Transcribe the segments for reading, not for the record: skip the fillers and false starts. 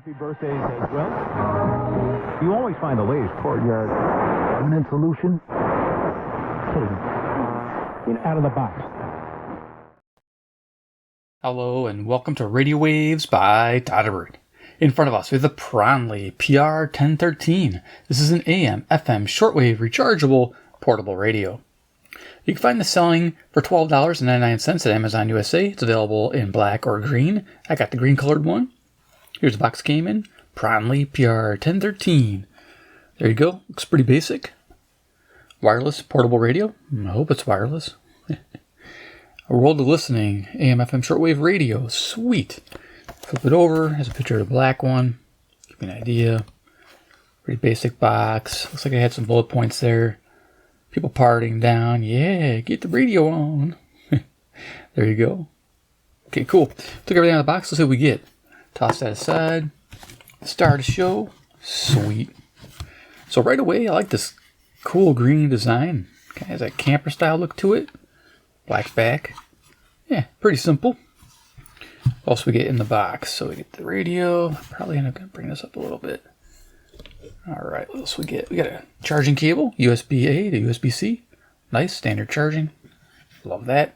Happy birthdays as well. You always find the latest courtyard permanent solution. Out of the box. Hello and welcome to Radio Waves by todderbert. In front of us we have the Prunus PR-1013. This is an AM, FM, shortwave, rechargeable, portable radio. You can find this selling for $12.99 at Amazon USA. It's available in black or green. I got the green colored one. Here's the box it came in. Prunus PR-1013. There you go. Looks pretty basic. Wireless portable radio. I hope it's wireless. A world of listening. AM, FM, shortwave radio. Sweet. Flip it over. Has a picture of the black one. Give me an idea. Pretty basic box. Looks like I had some bullet points there. People partying down. Yeah, get the radio on. There you go. Okay, cool. Took everything out of the box. Let's see what we get. Toss that aside. Start the show. Sweet. So right away, I like this cool green design. Kind of has a camper style look to it. Black back. Yeah, pretty simple. What else we get in the box? So we get the radio. Probably end up going to bring this up a little bit. All right, what else we get? We got a charging cable, USB-A to USB-C. Nice, standard charging. Love that.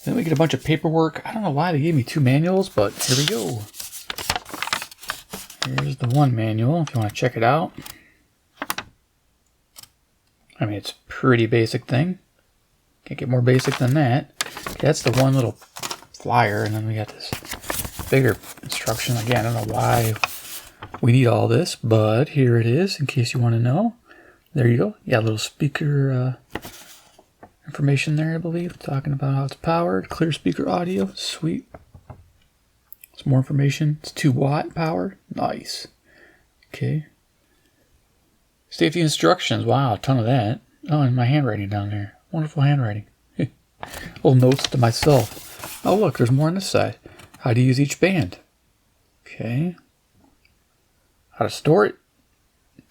Then we get a bunch of paperwork. I don't know why they gave me two manuals, but here we go. Here's the one manual if you want to check it out. I mean, it's a pretty basic thing. Can't get more basic than that. Okay, that's the one little flyer, and then we got this bigger instruction. Again, I don't know why we need all this, but here it is in case you want to know. There you go. You got a little speaker information there, I believe, talking about how it's powered. Clear speaker audio. Sweet. Some more information. It's 2-watt power. Nice. Okay. Safety instructions. Wow, a ton of that. Oh, and my handwriting down there. Wonderful handwriting. Little notes to myself. Oh, look, there's more on this side. How to use each band. Okay. How to store it.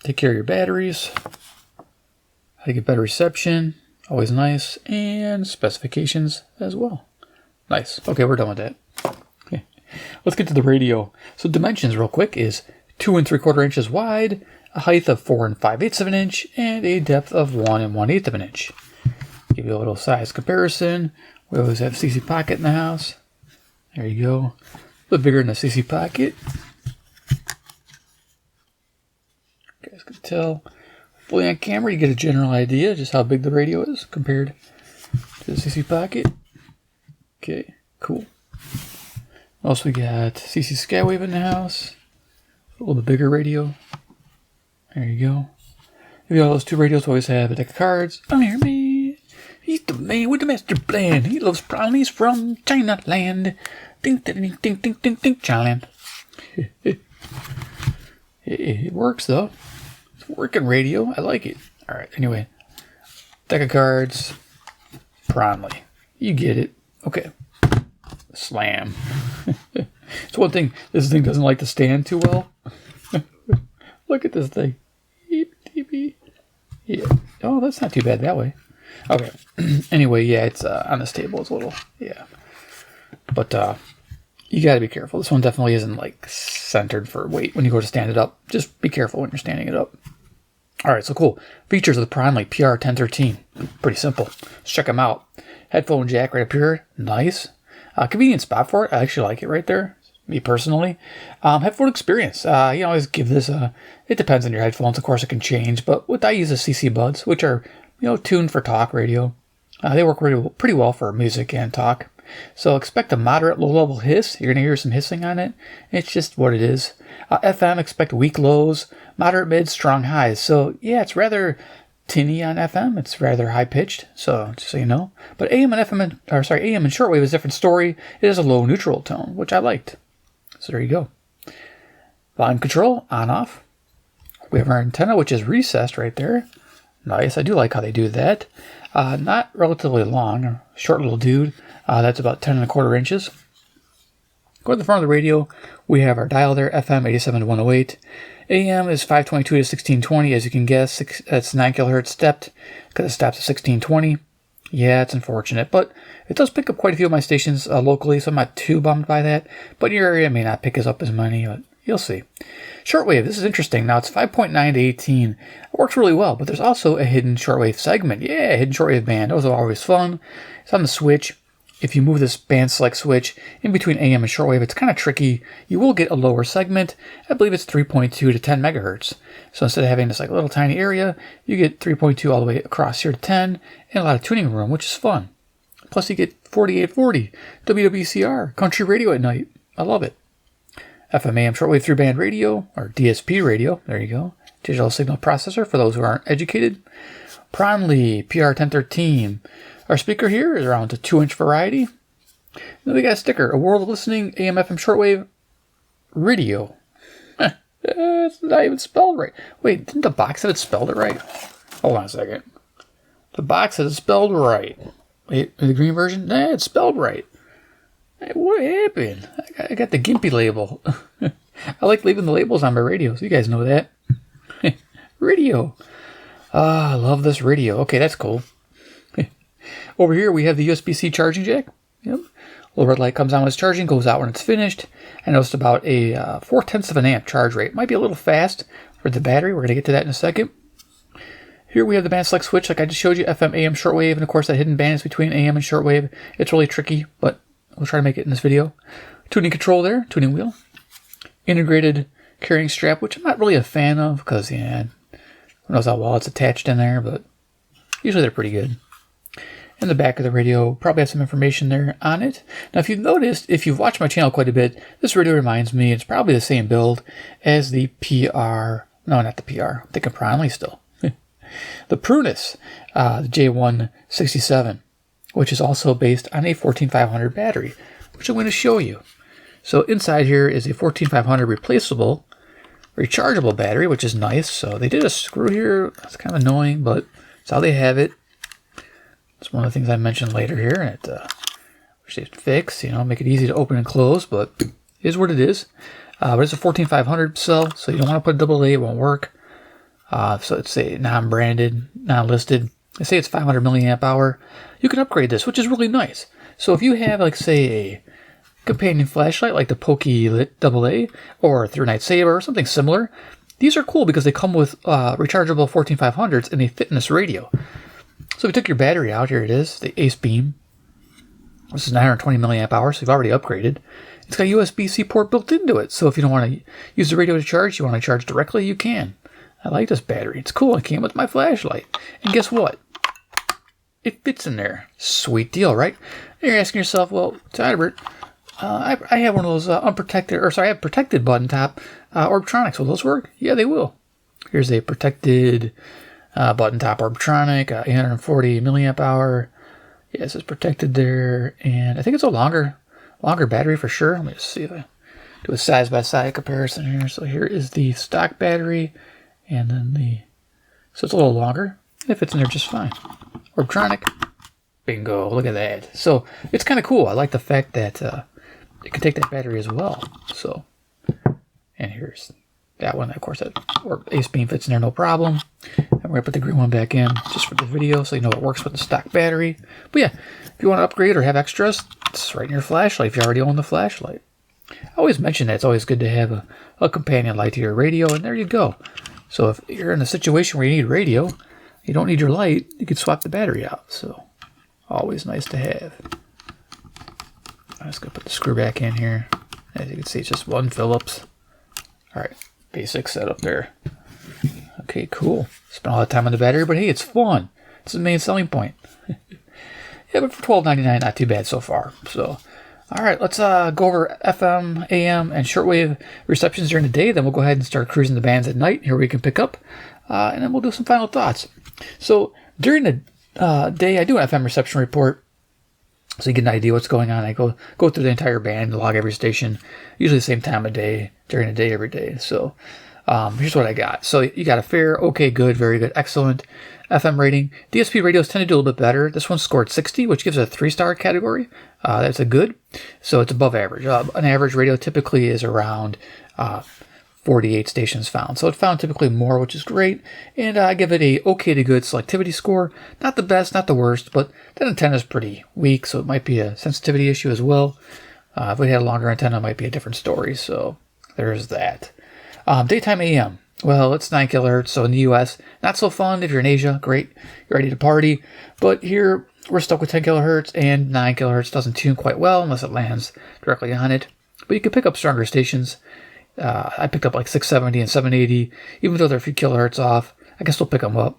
Take care of your batteries. How to get better reception. Always nice. And specifications as well. Nice. Okay, we're done with that. Okay. Let's get to the radio. So dimensions real quick is 2 3/4 inches wide, a height of 4 5/8 of an inch, and a depth of 1 1/8 of an inch. Give you a little size comparison. We always have CC pocket in the house. There you go. A little bigger than a CC pocket. You guys can tell. Hopefully on camera you get a general idea just how big the radio is compared to the CC pocket. Okay, cool. What else we got? CC Skywave in the house. A little bit bigger radio. There you go. Maybe all those two radios always have a deck of cards. I'm here, man. He's the man with the master plan. He loves brownies from China land. Ding, ding, ding, ding, ding, ding, ding, China land. It works, though. It's a working radio. I like it. All right, anyway. Deck of cards. Prunus. You get it. Okay. Slam. It's one thing. This thing doesn't like to stand too well. Look at this thing. Yeah. Oh, that's not too bad that way. Okay. Anyway, yeah, it's on this table. It's a little, yeah. But you got to be careful. This one definitely isn't like centered for weight when you go to stand it up. Just be careful when you're standing it up. All right, so cool. Features of the Prunus PR-1013. Pretty simple. Let's check them out. Headphone jack right up here. Nice. Convenient spot for it. I actually like it right there. Me personally. Headphone experience. You always give this a... It depends on your headphones. Of course, it can change. But what I use is CC buds, which are, tuned for talk radio. They work pretty well for music and talk. So expect a moderate low-level hiss. You're going to hear some hissing on it. It's just what it is. FM, expect weak lows, moderate mids, strong highs. So, yeah, it's rather tinny on FM. It's rather high-pitched, so just so you know. But AM and AM and shortwave is a different story. It is a low neutral tone, which I liked. So there you go. Volume control, on-off. We have our antenna, which is recessed right there. Nice. I do like how they do that. Not relatively long, a short little dude. That's about 10 1/4 inches. Go to the front of the radio. We have our dial there, FM 87 to 108. AM is 522 to 1620. As you can guess, that's 9 kilohertz stepped because it stops at 1620. Yeah, it's unfortunate, but it does pick up quite a few of my stations locally, so I'm not too bummed by that. But your area may not pick us up as many, but You'll see. Shortwave, this is interesting. Now, it's 5.9 to 18. It works really well, but there's also a hidden shortwave segment. Yeah, hidden shortwave band. Those are always fun. It's on the switch. If you move this band select switch in between AM and shortwave, it's kind of tricky. You will get a lower segment. I believe it's 3.2 to 10 megahertz. So instead of having this like little tiny area, you get 3.2 all the way across here to 10 and a lot of tuning room, which is fun. Plus you get 4840, WWCR, country radio at night. I love it. FM AM shortwave 3-band radio, or DSP radio, there you go. Digital signal processor for those who aren't educated. Prunus PR-1013. Our speaker here is around a 2-inch variety. Then we got a sticker, a world of listening AM FM shortwave radio. It's not even spelled right. Wait, didn't the box have it spelled it right? Hold on a second. The box has it spelled right. Wait, the green version? Nah, it's spelled right. Hey, what happened? I got the gimpy label. I like leaving the labels on my radios. You guys know that. Radio. I love this radio. Okay, that's cool. Over here we have the USB-C charging jack. Yep. Little red light comes on when it's charging, goes out when it's finished. I noticed about a 0.4 of an amp charge rate. Might be a little fast for the battery. We're going to get to that in a second. Here we have the band select switch, like I just showed you, FM, AM, shortwave, and of course that hidden band is between AM and shortwave. It's really tricky, but we'll try to make it in this video. Tuning control there, tuning wheel. Integrated carrying strap, which I'm not really a fan of, because, yeah, who knows how well it's attached in there, but usually they're pretty good. In the back of the radio, probably have some information there on it. Now, if you've noticed, if you've watched my channel quite a bit, this radio reminds me, it's probably the same build as the PR, no, not the PR, I'm thinking Prunus still. The Prunus J-167, which is also based on a 14500 battery, which I'm going to show you. So inside here is a 14500 replaceable, rechargeable battery, which is nice. So they did a screw here. That's kind of annoying, but that's how they have it. It's one of the things I mentioned later here, and it which they fix, make it easy to open and close, but it is what it is. But it's a 14500 cell, so you don't want to put AA, it won't work. So it's a non-branded, non-listed. They say it's 500 milliamp hour. You can upgrade this, which is really nice. So if you have, like, say, a companion flashlight like the Pokelit AA or a Through Night Saber or something similar, these are cool because they come with rechargeable 14500s and they fit in this radio. So if you took your battery out, here it is, the Ace Beam. This is 920 milliamp hours, so you've already upgraded. It's got a USB-C port built into it, so if you don't want to use the radio to charge, you want to charge directly, you can. I like this battery. It's cool. It came with my flashlight. And guess what? It fits in there. Sweet deal, right? And you're asking yourself, well, todderbert, I have one of those unprotected, or sorry, I have protected button top Orbtronics. Will those work? Yeah, they will. Here's a protected button top Orbtronic, 840 milliamp hour. Yes, it's protected there. And I think it's a longer battery for sure. Let me just see if I do a side-by-side comparison here. So here is the stock battery. And then so it's a little longer. It fits in there just fine. Orbtronic. Bingo. Look at that. So it's kind of cool. I like the fact that it can take that battery as well. So, and here's that one. Of course, that Ace Beam fits in there no problem. And we're going to put the green one back in just for the video so you know it works with the stock battery. But yeah, if you want to upgrade or have extras, it's right in your flashlight if you already own the flashlight. I always mention that it's always good to have a companion light to your radio, and there you go. So if you're in a situation where you need radio, you don't need your light, you could swap the battery out. So always nice to have. I'm just going to put the screw back in here. As you can see, it's just one Phillips. All right, basic setup there. Okay, cool. Spent a lot of time on the battery, but hey, it's fun. It's the main selling point. Yeah, but for $12.99, not too bad so far. So, all right, let's go over FM, AM, and shortwave receptions during the day. Then we'll go ahead and start cruising the bands at night. Here we can pick up, and then we'll do some final thoughts. So during the day, I do an FM reception report, so you get an idea what's going on. I go through the entire band, log every station, usually the same time of day, during the day, every day. So here's what I got. So you got a fair, okay, good, very good, excellent FM rating. DSP radios tend to do a little bit better. This one scored 60, which gives it a 3-star category. That's a good. So it's above average. An average radio typically is around 48 stations found. So it found typically more, which is great. And I give it a okay to good selectivity score. Not the best, not the worst, but that antenna is pretty weak, so it might be a sensitivity issue as well. If we had a longer antenna, it might be a different story. So there's that. Daytime AM. Well, it's 9 kilohertz, so in the US, not so fun. If you're in Asia, great, you're ready to party. But here, we're stuck with 10 kilohertz, and 9 kilohertz doesn't tune quite well unless it lands directly on it. But you can pick up stronger stations. I picked up like 670 and 780, even though they're a few kilohertz off. I can still pick them up.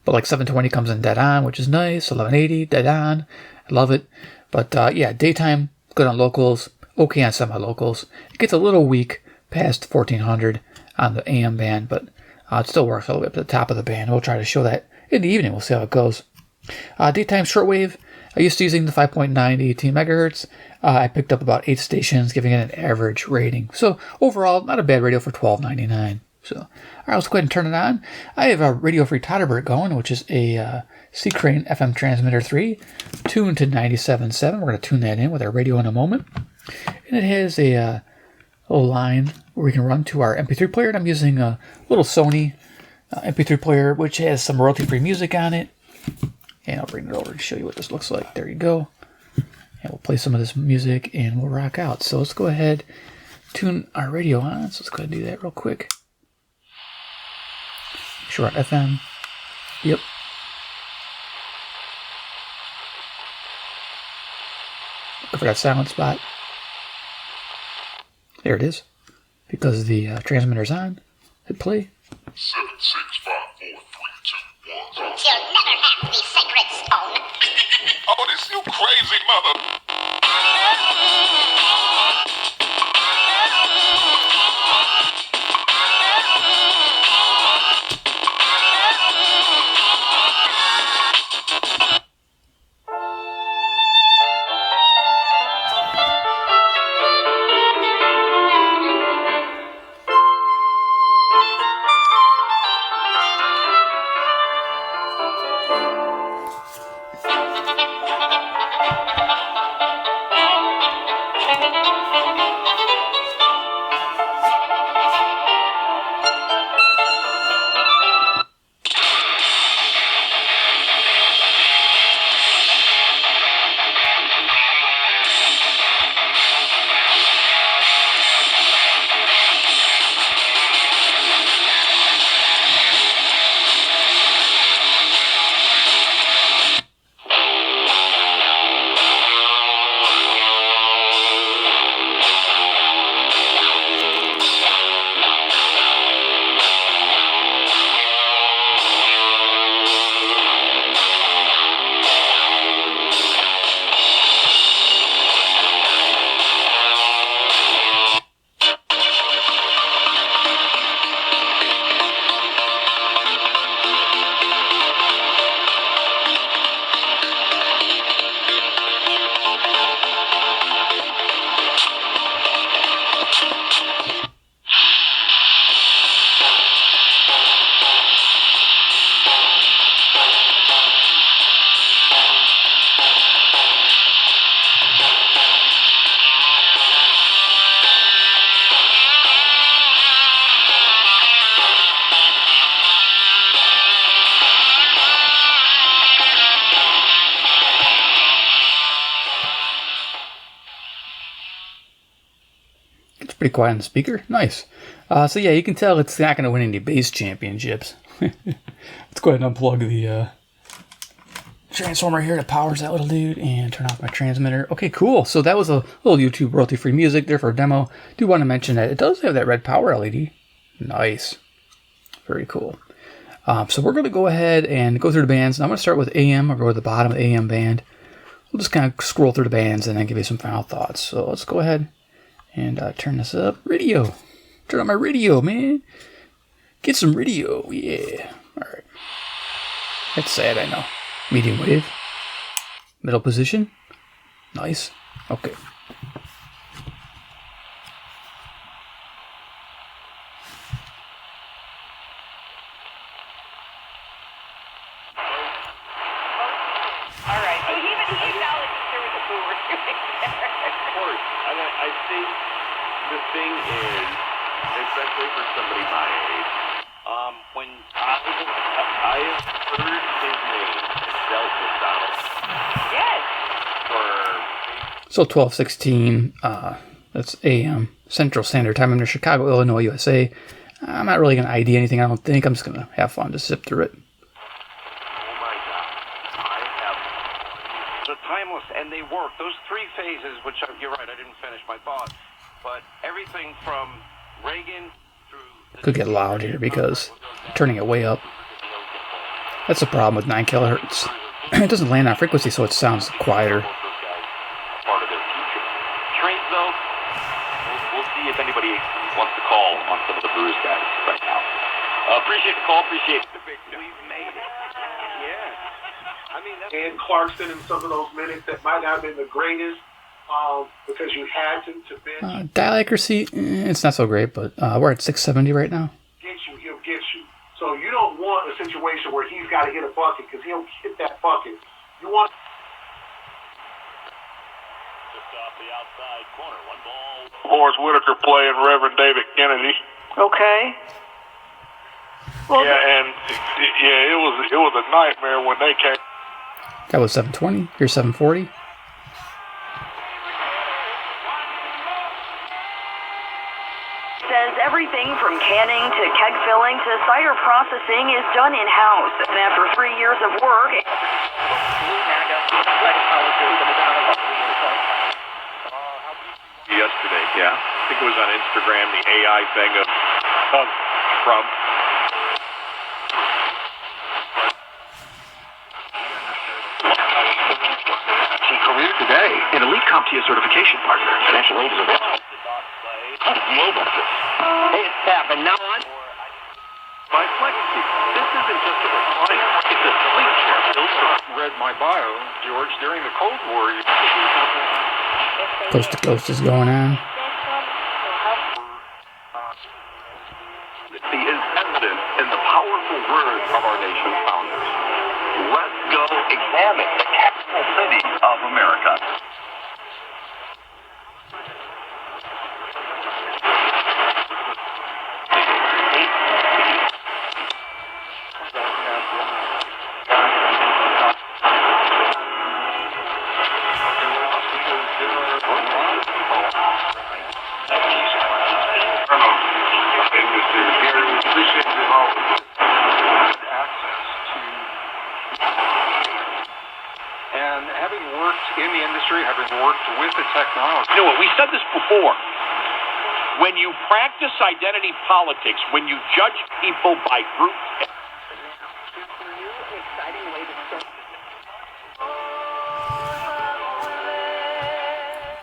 But like 720 comes in dead on, which is nice. 1180, dead on. I love it. But yeah, daytime, good on locals. Okay on semi-locals. It gets a little weak past 1400 on the AM band, but it still works all the way up to the top of the band. We'll try to show that in the evening. We'll see how it goes. Daytime shortwave. I used to using the 5.9 to 18 megahertz. I picked up about 8 stations, giving it an average rating. So overall, not a bad radio for $12.99. So, all right, let's go ahead and turn it on. I have a radio-free todderbert going, which is a C-Crane FM transmitter 3, tuned to 97.7. We're going to tune that in with our radio in a moment. And it has a little line where we can run to our MP3 player. And I'm using a little Sony MP3 player, which has some royalty-free music on it. And I'll bring it over to show you what this looks like. There you go. And we'll play some of this music and we'll rock out. So let's go ahead, tune our radio on. So let's go ahead and do that real quick. Sure, FM. Yep. Look for that silent spot. There it is. Because the transmitter's on. Hit play. 7, 6, 5, 4, 3, 2, 1. You'll never have the sacred stone. Oh, this you crazy mother. Pretty quiet on the speaker. Nice. So yeah, you can tell it's not going to win any bass championships. Let's go ahead and unplug the transformer here that powers that little dude and turn off my transmitter. Okay, cool. So that was a little YouTube royalty-free music there for a demo. Do want to mention that it does have that red power LED. Nice. Very cool. So we're going to go ahead and go through the bands. Now I'm going to start with AM. I'll go to the bottom of the AM band. We'll just kind of scroll through the bands and then give you some final thoughts. So let's go ahead and turn this up. Radio. Turn on my radio, man. Get some radio. Yeah. All right. That's sad, I know. Medium wave. Middle position. Nice. Okay. All right. He acknowledged there was a boomer doing there. Of course. And I think the thing is, especially for somebody my age, when I have heard his name dealt with Donald. Yes. For So 1216, That's AM, Central Standard Time. I'm in Chicago, Illinois, USA. I'm not really going to ID anything, I don't think. I'm just going to have fun, just zip through it. Oh my God. They're timeless, and they work. Those 3 phases, which you're right, I didn't finish my thought, but everything from Reagan through... Could get loud here because I'm turning it way up. That's the problem with 9 kilohertz. It doesn't land on frequency, so it sounds quieter. Part of their future. Trains, though, we'll see if anybody wants to call on some of the Brewers guys right now. Appreciate the call, appreciate the victory. We've made it. Yeah. I mean, that's... And Clarkson in some of those minutes that might not have been the greatest because you had to bench. Dial accuracy, it's not so great, but we're at 670 right now. He'll get you. So you don't want a situation where he's got to hit a bucket because he'll hit that bucket. You want... Just off the outside corner, 1 ball. Horace Whitaker playing Reverend David Kennedy. Okay. Well, Yeah, and it was a nightmare when they came. That was 720. Here's 740. says everything from canning to keg filling to cider processing is done in-house. And after 3 years of work... Yesterday, yeah. I think it was on Instagram, the AI thing of Trump. See Career Today, an elite CompTIA certification partner. Financial aid is available. Global. Hey, it's Tab, and now on... By Flexi. This isn't just a recliner. It's a sleep chair built for... Read my bio, George, during the Cold War. Coast to Coast is going on. Is evident in the powerful words of our nation's founders. Let's go examine the capital city of America. And having worked in the industry, having worked with the technology. You know what? We said this before. When you practice identity politics, when you judge people by groups.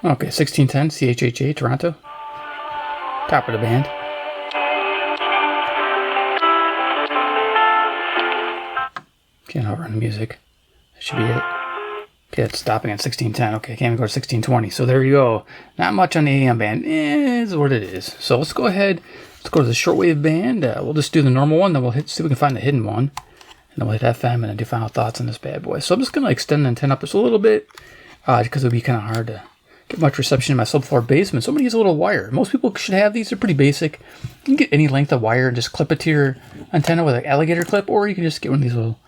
Okay, 1610, CHHA, Toronto. Top of the band. Can't hover on the music. That should be it. Okay, it's stopping at 1610. Okay, can't even go to 1620. So there you go. Not much on the AM band. Is what it is. So let's go ahead. Let's go to the shortwave band. We'll just do the normal one. Then we'll see if we can find the hidden one. And then we'll hit FM and then do final thoughts on this bad boy. So I'm just going to extend the antenna up just a little bit. Because it would be kind of hard to get much reception in my subfloor basement. So I'm going to use a little wire. Most people should have these. They're pretty basic. You can get any length of wire and just clip it to your antenna with an alligator clip. Or you can just get one of these little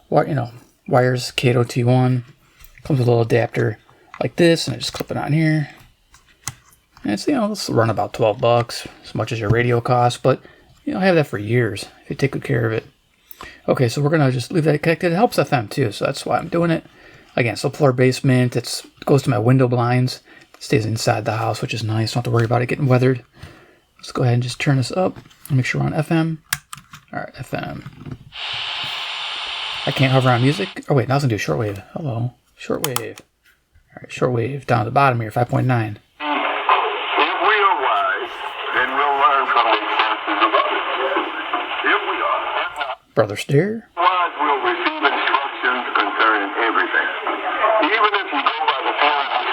wires, Kato T1. Comes with a little adapter like this, and I just clip it on here. And it's, let's run about $12, as much as your radio costs, but I have that for years if you take good care of it. Okay, so we're gonna just leave that connected. It helps FM too, so that's why I'm doing it. Again, subfloor basement. It goes to my window blinds. It stays inside the house, which is nice. Don't have to worry about it getting weathered. Let's go ahead and just turn this up and make sure we're on FM. All right, FM. I can't hover on music. Oh wait, now I was gonna do shortwave. Hello. Shortwave. All right, shortwave down at the bottom here, 5.9. If we are wise, then we'll learn from the experiences of others. If we are Brother Steer. wise, we'll receive instructions concerning everything. Even if you go by the fear of the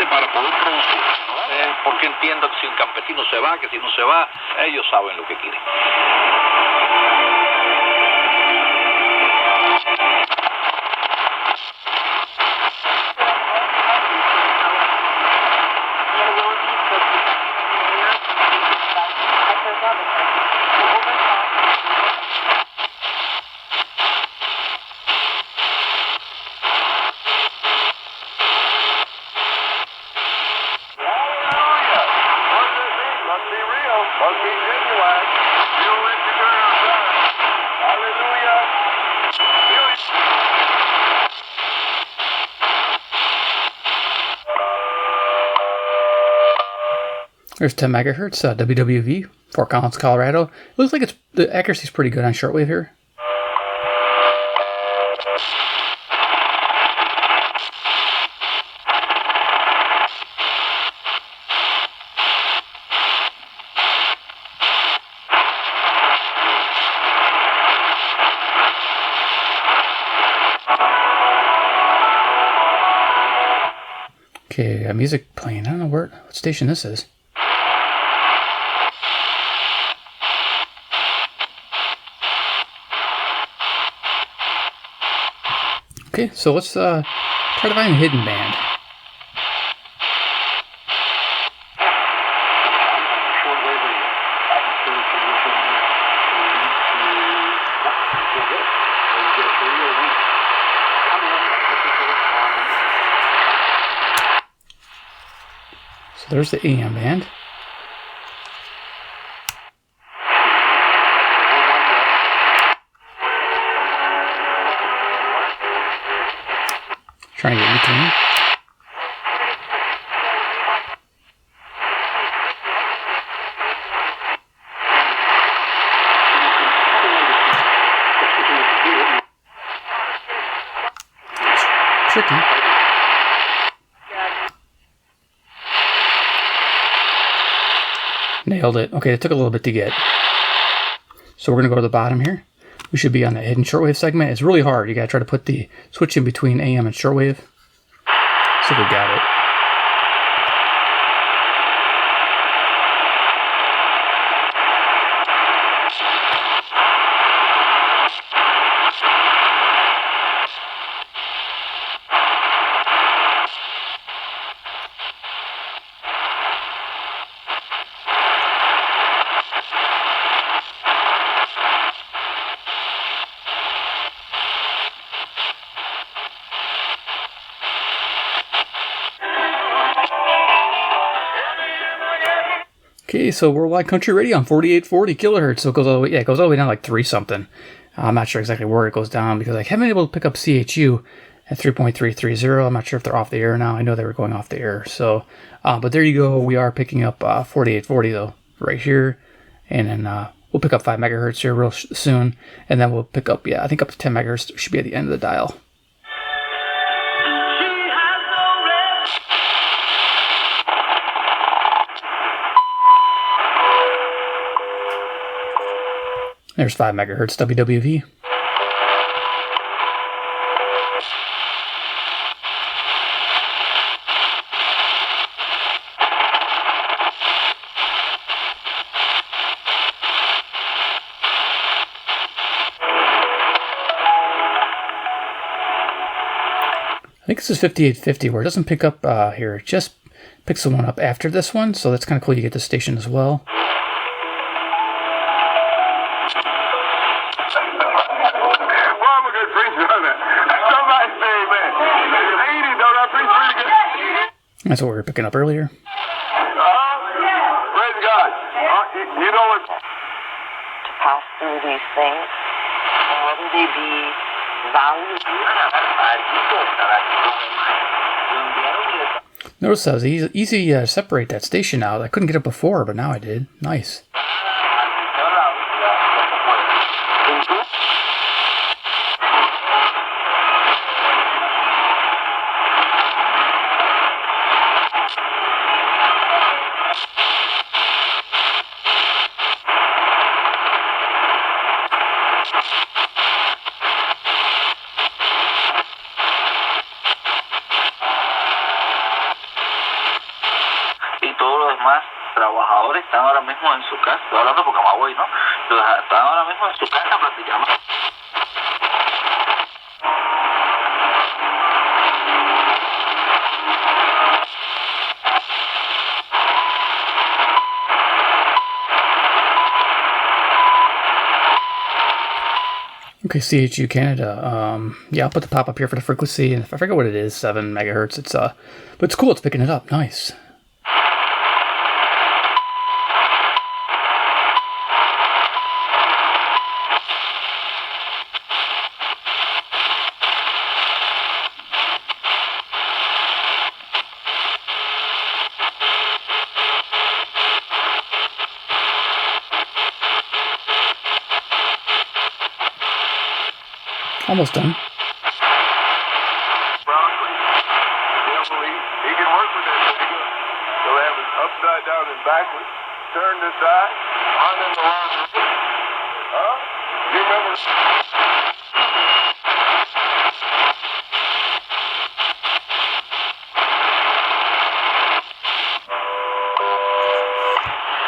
para poder producir, porque entiendo que si un campesino se va, que si no se va, ellos saben lo que quieren. There's 10 megahertz WWV, Fort Collins, Colorado. It looks like the accuracy's pretty good on shortwave here. Okay, got music playing. I don't know what station this is. Okay, so let's try to find a hidden band. So there's the AM band. Trying to get in between. Tricky. Nailed it. Okay, it took a little bit to get. So we're going to go to the bottom here. We should be on the hidden shortwave segment. It's really hard. You got to try to put the switch in between AM and shortwave. So we got it. Okay, so Worldwide Country Radio on 4840 kilohertz. So it goes all the way, it goes all the way down like 3 something. I'm not sure exactly where it goes down because I haven't been able to pick up CHU at 3.330. I'm not sure if they're off the air now. I know they were going off the air. So, but there you go. We are picking up 4840 though, right here. And then we'll pick up 5 megahertz here real soon. And then we'll pick up, I think up to 10 megahertz should be at the end of the dial. There's 5 megahertz WWV. I think this is 5850 where it doesn't pick up here. It just picks the one up after this one. So that's kind of cool. You get this station as well. That's what we were picking up earlier. Praise God. You know what? To pass through these things, whether they be valued. Notice that was easy to separate that station out. I couldn't get it before, but now I did. Nice. Trabajadores están ahora mismo en su casa, estoy hablando por Camagüey, ¿no? Están ahora mismo en su casa platicando. Okay, CHU Canada. Yeah, I'll put the pop up here for the frequency, and if I forget what it is, 7 megahertz. It's but it's cool. It's picking it up. Nice. Almost done. Broccoli. Definitely. He can work with that pretty good. He'll have it upside down and backwards. Turn this side. On and around. Huh? You remember?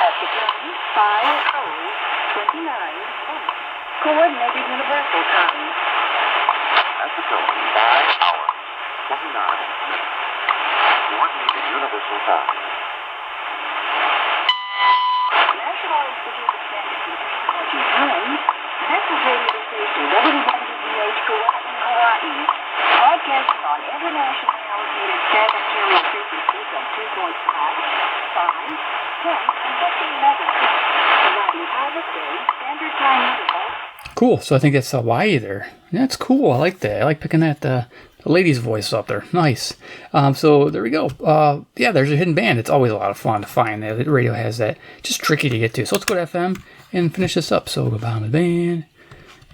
At the time, 5:29. Coordinated Universal Time. At the tone, 5 hours, 29 minutes. Coordinated Universal Time. National Institute of Standards and Technology Time. This is radio station WWBH Kauai, Hawaii. Broadcasting on international allocated standard carrier frequencies of 2.5, 5, 10, and 15 megahertz. Providing time of day, standard time interval. Cool. So I think that's Hawaii there. That's cool. I like that. I like picking that the lady's voice up there. Nice. So there we go. Yeah, there's a hidden band. It's always a lot of fun to find that. The radio has that. Just tricky to get to. So let's go to FM and finish this up. So go behind the band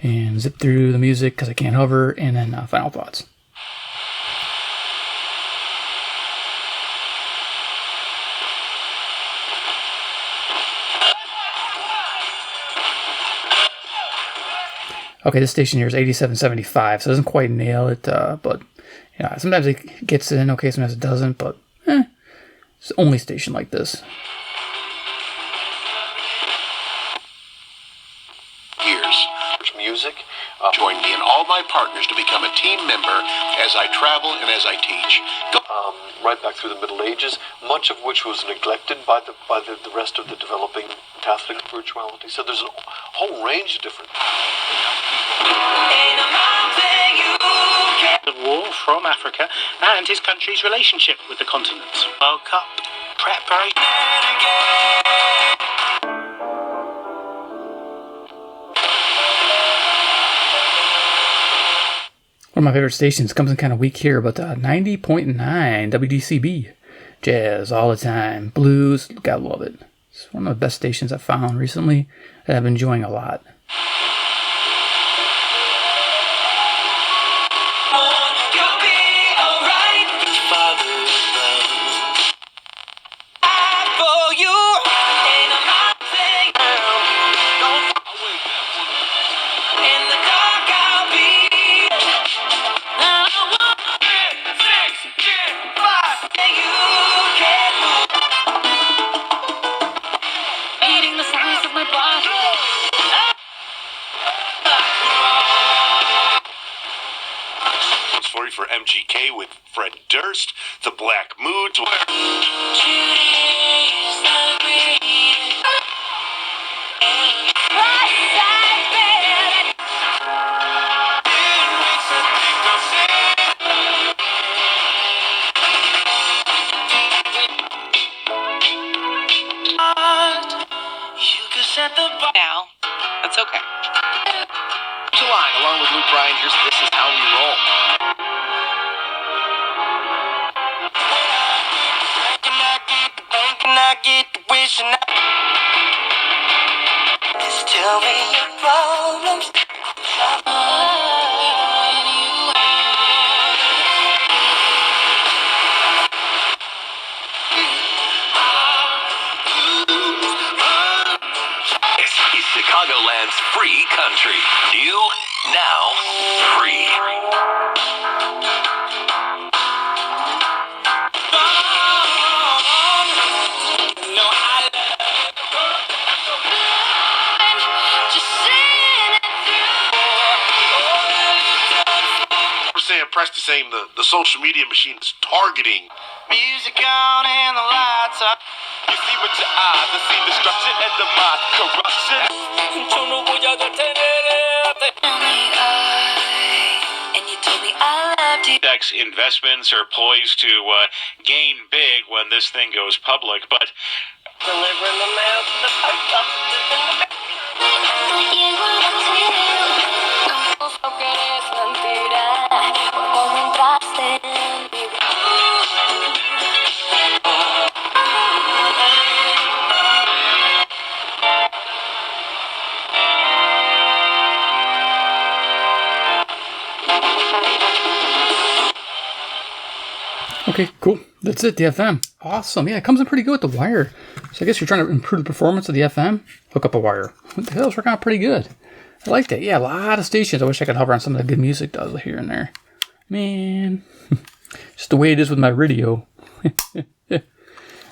and zip through the music because I can't hover, and then final thoughts. Okay, this station here is 8775, so it doesn't quite nail it, but yeah, sometimes it gets in, okay, sometimes it doesn't, but it's the only station like this. Years. Music. Join me and all my partners to become a team member as I travel and as I teach. Right back through the Middle Ages, much of which was neglected by the rest of the developing Catholic spirituality. So there's a whole range of different. The war from Africa and his country's relationship with the continent. World Cup preparation. One of my favorite stations comes in kind of weak here, but 90.9 WDCB. Jazz all the time. Blues, gotta love it. It's one of the best stations I've found recently that I've been enjoying a lot. Story for MGK with Fred Durst, The Black Moods. Now, that's okay. July, along with Luke Bryan, here's This Is How We Roll. Just tell me your problems. It's Chicagoland's free country. New, now, free. Press to saying the social media machine is targeting. Music on and the lights up. You see with your eyes, I see destruction and demise, corruption. Jack's investments are poised to gain big when this thing goes public, but delivering the mail to the post office. Okay, cool. That's it, the FM. Awesome. Yeah, it comes in pretty good with the wire. So I guess you're trying to improve the performance of the FM. Hook up a wire. What the hell, it's working out pretty good. I like that. Yeah, a lot of stations. I wish I could hover on some of the good music does here and there. Man. Just the way it is with my radio.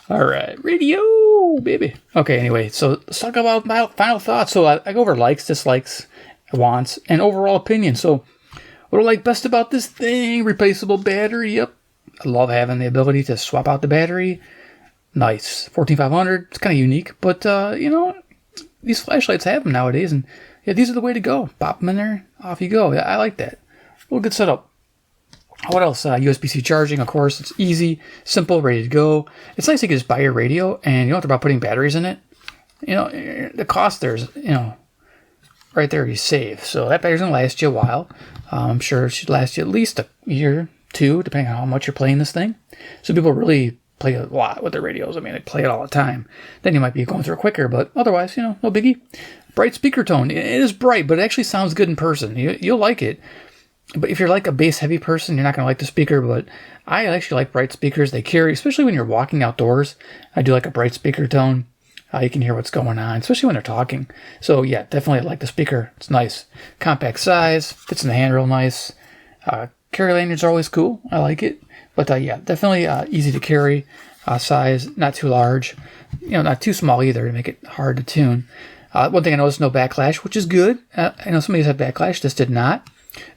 All right, radio, baby. Okay, anyway, so let's talk about my final thoughts. So I go over likes, dislikes, wants, and overall opinion. So what do I like best about this thing? Replaceable battery. Yep. I love having the ability to swap out the battery. Nice. 14500. It's kind of unique, but you know, these flashlights have them nowadays, and yeah, these are the way to go. Pop them in there, off you go. Yeah, I like that. Well, good setup. What else? USB-C charging, of course. It's easy, simple, ready to go. It's nice you can just buy your radio, and you don't have to worry about putting batteries in it. You know, the cost there's, you know, right there you save. So that battery's gonna last you a while. I'm sure it should last you at least a year, 2, depending on how much you're playing this thing. So people really play a lot with their radios. I mean, they play it all the time. Then you might be going through it quicker, but otherwise, you know, no biggie. Bright speaker tone. It is bright, but it actually sounds good in person. You'll like it. But if you're like a bass heavy person, you're not going to like the speaker, but I actually like bright speakers. They carry, especially when you're walking outdoors. I do like a bright speaker tone. You can hear what's going on, especially when they're talking. So yeah, definitely I like the speaker. It's nice. Compact size, fits in the hand real nice. Carry lanyards are always cool. I like it. But yeah, definitely easy to carry. Size, not too large. You know, not too small either to make it hard to tune. One thing I noticed, no backlash, which is good. I know some of these had backlash. This did not.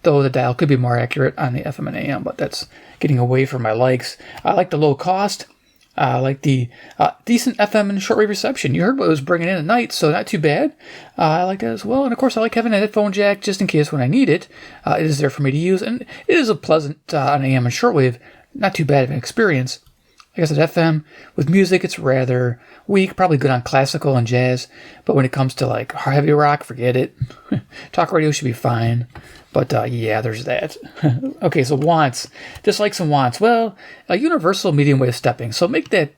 Though the dial could be more accurate on the FM and AM, but that's getting away from my likes. I like the low cost. I like the decent FM and shortwave reception. You heard what it was bringing in at night, so not too bad. I like that as well. And of course, I like having a headphone jack just in case when I need it. It is there for me to use, and it is a pleasant on AM and shortwave. Not too bad of an experience. Like I said, FM with music, it's rather weak. Probably good on classical and jazz, but when it comes to like heavy rock, forget it. Talk radio should be fine. But yeah, there's that. Okay, so wants. Dislikes and wants. Well, a universal medium wave stepping. So make that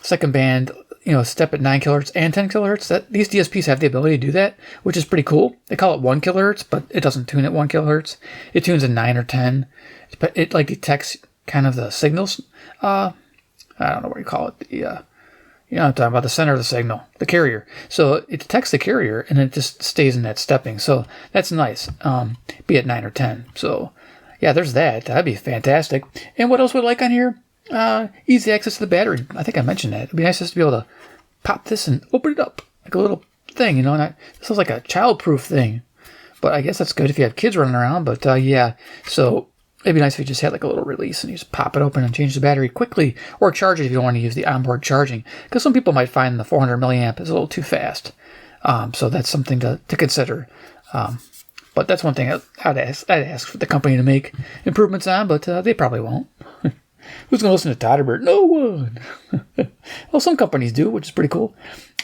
second band, you know, step at 9 kilohertz and 10 kilohertz. These DSPs have the ability to do that, which is pretty cool. They call it 1 kilohertz, but it doesn't tune at 1 kilohertz. It tunes at 9 or 10. But it like detects kind of the signals. I don't know what you call it. You know, I'm talking about the center of the signal, the carrier. So it detects the carrier and it just stays in that stepping. So that's nice. Be it 9 or 10. So yeah, there's that. That'd be fantastic. And what else would I like on here? Easy access to the battery. I think I mentioned that. It'd be nice just to be able to pop this and open it up like a little thing, you know. And this is like a child-proof thing. But I guess that's good if you have kids running around. But yeah, so it'd be nice if you just had like a little release and you just pop it open and change the battery quickly, or charge it if you don't want to use the onboard charging. Because some people might find the 400 milliamp is a little too fast. So that's something to consider. But that's one thing I'd ask for the company to make improvements on, but they probably won't. Who's going to listen to todderbert? No one. Well, some companies do, which is pretty cool.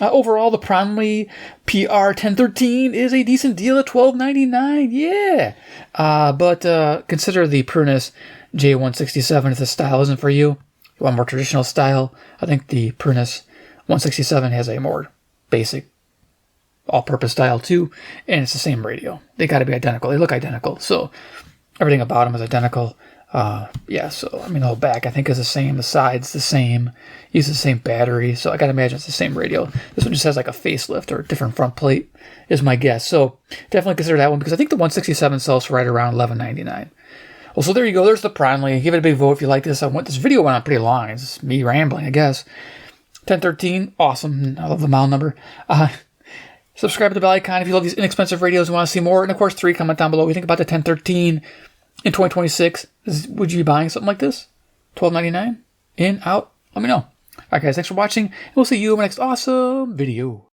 Overall, the Prunus PR-1013 is a decent deal at $12.99. Yeah. But consider the Prunus J-167 if the style isn't for you. You want more traditional style? I think the Prunus 167 has a more basic all-purpose style too, and it's the same radio. They got to be identical. They look identical, so everything about them is identical. Yeah, so I mean the whole back I think is the same, the sides the same, uses the same battery, so I gotta imagine it's the same radio. This one just has like a facelift or a different front plate is my guess. So definitely consider that one because I think the 167 sells for right around $11.99. Well, so there you go. There's the Prunus. Give it a big vote if you like this. This video went on pretty long. It's me rambling, I guess. 1013, awesome. I love the model number. Subscribe to the bell icon if you love these inexpensive radios and want to see more. And of course, 3, comment down below. What do you think about the 1013 in 2026? Would you be buying something like this? $12.99? In, out? Let me know. Alright guys, thanks for watching. And we'll see you in my next awesome video.